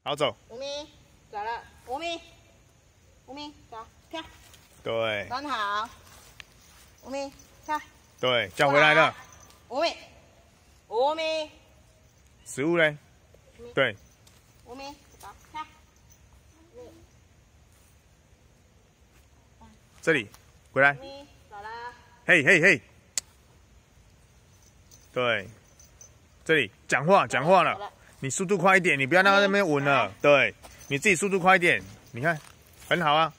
好走。5米，走了，5米，5米，走，跳，对，很好。5米，跳。对，叫回来了。5米，5米。食物嘞？对。 5米，走，跳。这里，回来。5米，走了。嘿嘿嘿。对，这里讲话了。你速度快一点，你不要让他那边稳了。对，你自己速度快一点。你看，很好啊。